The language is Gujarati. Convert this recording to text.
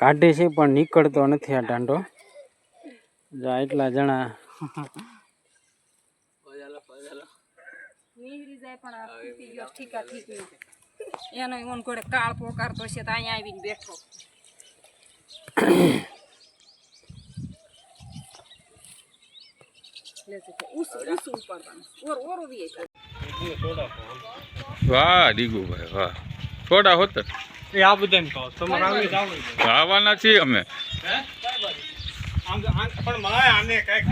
કાઢે છે પણ નીકળતો નથી આ દાંડો. જા એટલા જણા નીકળી જાય પણ આ ફૂટી ગયો ઠીકા ઠીક એનો ઈવન ઘોડે કાળ પોકારતો છે તો અહીંયા આવીને બેઠો. વાહ દીગુભાઈ વાહ થોડા હોત એ આ બધાને કહો તમારે આવી જાવ આવવાના છીએ અમે. પણ માય આને કઈક